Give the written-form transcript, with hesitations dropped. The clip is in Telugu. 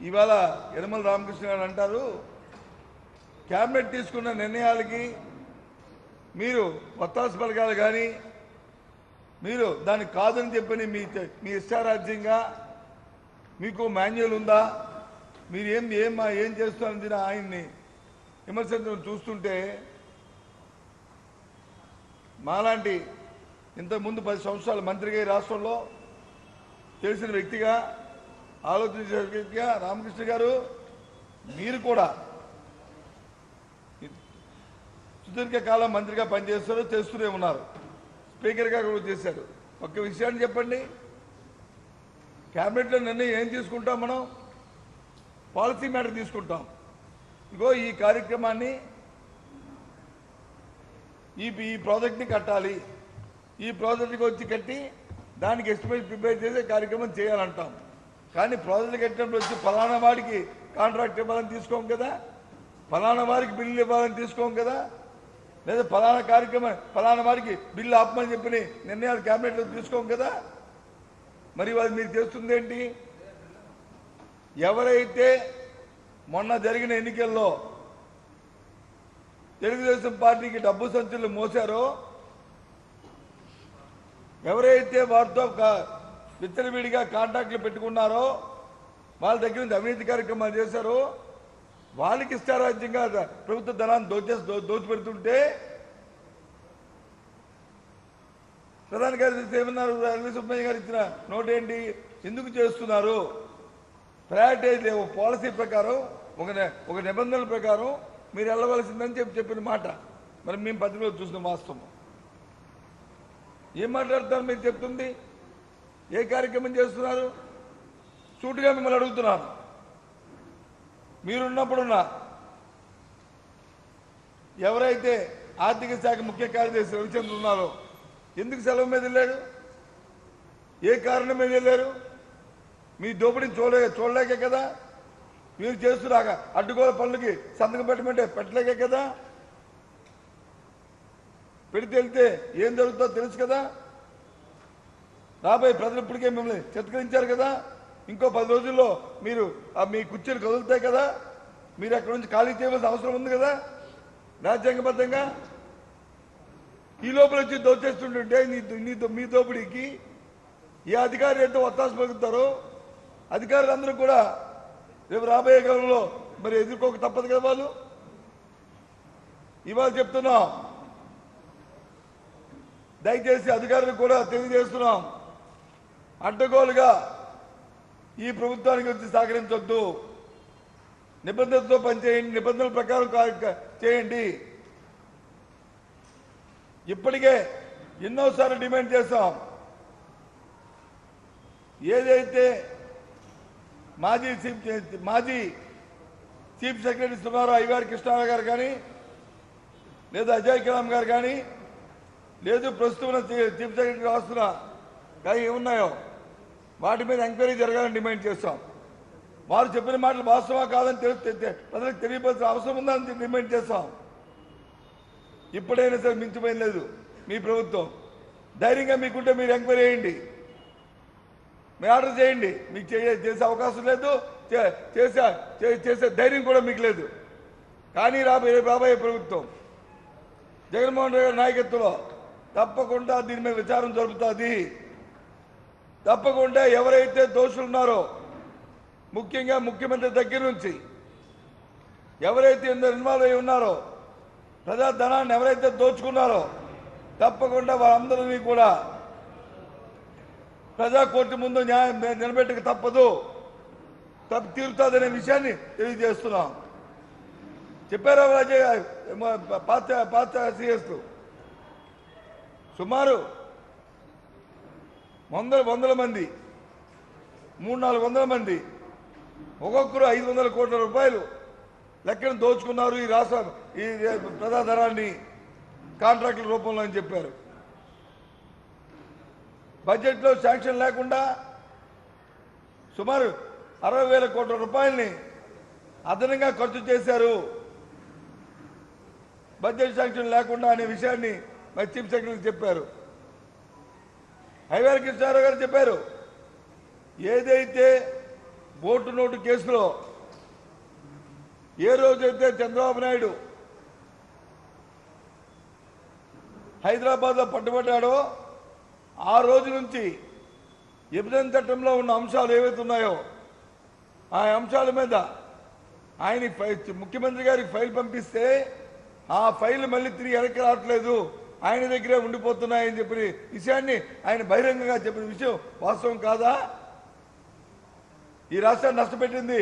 ఇవాళ యనమల రామకృష్ణ గారు అంటారు క్యాబినెట్ తీసుకున్న నిర్ణయాలకి మీరు ఒత్తాసు పలకాలు కానీ మీరు దానికి కాదని చెప్పని మీ ఇష్టారాజ్యంగా మీకు మాన్యువల్ ఉందా, మీరు ఏం చేస్తారని ఆయన్ని విమర్శించడం చూస్తుంటే మాలాంటి ఇంతకుముందు 10 సంవత్సరాలు మంత్రిగా ఈ రాష్ట్రంలో తెలిసిన వ్యక్తిగా ఆలోచించే వ్యక్తిగా రామకృష్ణ గారు మీరు కూడా సుదీర్ఘకాలం మంత్రిగా పనిచేస్తారు, చేస్తూనే ఉన్నారు, స్పీకర్గా కూడా చేశారు. ఒక్క విషయాన్ని చెప్పండి, క్యాబినెట్లో నిర్ణయం ఏం తీసుకుంటాం? మనం పాలసీ మ్యాటర్ తీసుకుంటాం. ఇగో ఈ కార్యక్రమాన్ని ఈ ప్రాజెక్ట్ని కట్టాలి, ఈ ప్రాజెక్టుకి వచ్చి కట్టి దానికి ఎస్టిమేట్ ప్రిపేర్ చేసే కార్యక్రమం చేయాలంటాం. కానీ ప్రాజెక్టులు కట్టినప్పుడు వచ్చి ఫలానా వాడికి కాంట్రాక్ట్ ఇవ్వాలని తీసుకోం కదా, ఫలానా వారికి బిల్లులు ఇవ్వాలని తీసుకోం కదా, లేదా ఫలానా కార్యక్రమం ఫలానా వారికి బిల్లు ఆపమని చెప్పిన నిర్ణయాలు క్యాబినెట్లో తీసుకోం కదా. మరి వాళ్ళు మీరు చేస్తుంది ఏంటి? ఎవరైతే మొన్న జరిగిన ఎన్నికల్లో తెలుగుదేశం పార్టీకి డబ్బు సంచులు మోసారో, ఎవరైతే వారితో విచ్చలవిడిగా కాంట్రాక్టులు పెట్టుకున్నారో, వాళ్ళ దగ్గర నుంచి అవినీతి కార్యక్రమాలు చేశారో, వాళ్ళకి ఇష్టారాజ్యంగా ప్రభుత్వ ధనాన్ని దోచిపెడుతుంటే ప్రధాన కార్యదర్శి ఏమన్నారు? ఎల్వి సుబ్బయ్య గారు ఇచ్చిన నోట్ ఏంటి? ఎందుకు చేస్తున్నారు? ప్రయారిటైజ్ లేవు, పాలసీ ప్రకారం ఒక నిబంధనల ప్రకారం మీరు వెళ్ళవలసిందని చెప్పిన మాట మరి మేము పత్రికలో చూసిన వాస్తవం. ఏం మాట్లాడతారు? మీరు చెప్తుంది ఏ కార్యక్రమం చేస్తున్నారు? సూటిగా మిమ్మల్ని అడుగుతున్నాను. మీరున్నప్పుడున్న ఎవరైతే ఆర్థిక శాఖ ముఖ్య కార్యదర్శి రవిచంద్ర ఉన్నారో ఎందుకు సెలవు మీద వెళ్ళాడు? ఏ కారణం మీద వెళ్ళారు? మీ దోపిడీని చూడలేకే కదా, మీరు చేస్తున్నాక అడ్డుగోల పనులకి సంతకం పెట్టమంటే పెట్టలేకే కదా, పెడితే వెళ్తే ఏం జరుగుతుందో తెలుసు కదా. రాబోయే ప్రజలు ఇప్పటికే మిమ్మల్ని చిత్కరించారు కదా, ఇంకో 10 రోజుల్లో మీరు మీ కుర్చీలు కదులుతాయి కదా, మీరు అక్కడ నుంచి ఖాళీ చేయవలసిన అవసరం ఉంది కదా రాజ్యాంగబద్ధంగా. ఈ లోపల వచ్చి దోచేస్తుంటుంటే మీ దోపిడీకి ఏ అధికారులు అయితే ఒత్తాసు పలుకుతారో అధికారులందరూ కూడా రేపు రాబోయే కాలంలో మరి ఎదుర్కోక తప్పదు కదా. వాళ్ళు ఇవాళ చెప్తున్నాం, దయచేసి అధికారులకు కూడా తెలియజేస్తున్నాం, అడ్డగోలుగా ఈ ప్రభుత్వానికి వచ్చి సహకరించొద్దు, నిబంధనలతో పనిచేయండి, నిబంధనల ప్రకారం చేయండి. ఇప్పటికే ఎన్నోసార్లు డిమాండ్ చేశాం. ఏదైతే మాజీ చీఫ్ సెక్రటరీస్ ఉన్నారో ఐవారి కృష్ణారావు గారు కానీ, లేదా అజయ్ కలాం గారు కానీ, లేదు ప్రస్తుతం చీఫ్ సెక్రటరీ వస్తున్నా కానీ ఏమున్నాయో వాటి మీద ఎంక్వైరీ జరగాలని డిమాండ్ చేస్తాం. వారు చెప్పిన మాటలు వాస్తవా కాదని ప్రజలకు తెలియవలసిన అవసరం ఉందని డిమాండ్ చేస్తాం. ఇప్పుడైనా సరే మించిపోయిన లేదు మీ ప్రభుత్వం. ధైర్యంగా మీకుంటే మీరు ఎంక్వైరీ చేయండి, మీరు ఆర్డర్ చేయండి. మీకు చేసే అవకాశం లేదు, చేసే ధైర్యం కూడా మీకు లేదు. కానీ రాబోయే ప్రభుత్వం జగన్మోహన్ రెడ్డి గారి నాయకత్వంలో తప్పకుండా దీని మీద విచారం జరుపుతుంది. తప్పకుండా ఎవరైతే దోషులు ఉన్నారో, ముఖ్యంగా ముఖ్యమంత్రి దగ్గర నుంచి ఎవరైతే ఇన్వాల్వ్ అయి ఉన్నారో, ప్రజాధనాన్ని ఎవరైతే దోచుకున్నారో తప్పకుండా వాళ్ళందరినీ కూడా ప్రజా కోర్టు ముందు న్యాయం నిలబెట్టక తప్పదు, తీరుతుందనే విషయాన్ని తెలియజేస్తున్నాం. చెప్పారా పాత సిఎస్లు సుమారు వందల మంది, 300-400 మంది, ఒక్కొక్కరు 500 కోట్ల రూపాయలు లెక్కను దోచుకున్నారు ఈ రాష్ట్ర ఈ ప్రజాధనాన్ని కాంట్రాక్టుల రూపంలో అని చెప్పారు. బడ్జెట్లో శాంక్షన్ లేకుండా సుమారు 60,000 కోట్ల రూపాయలని అదనంగా ఖర్చు చేశారు బడ్జెట్ శాంక్షన్ లేకుండా అనే విషయాన్ని మరి చీఫ్ సెక్రటరీ చెప్పారు. ఐవారి కృష్ణారావు గారు చెప్పారు. ఏదైతే ఓటు నోటు కేసులో ఏ రోజైతే చంద్రబాబు నాయుడు హైదరాబాద్లో పట్టుబడ్డాడో ఆ రోజు నుంచి విభజన చట్టంలో ఉన్న అంశాలు ఏవైతే ఉన్నాయో ఆ అంశాల మీద ఆయన ముఖ్యమంత్రి గారికి ఫైల్ పంపిస్తే ఆ ఫైల్ మళ్ళీ తిరిగి వెనక్కి రావట్లేదు, ఆయన దగ్గరే ఉండిపోతున్నాయని చెప్పిన విషయాన్ని ఆయన బహిరంగంగా చెప్పిన విషయం వాస్తవం కాదా? ఈ రాష్ట్రాన్ని నష్టపెట్టింది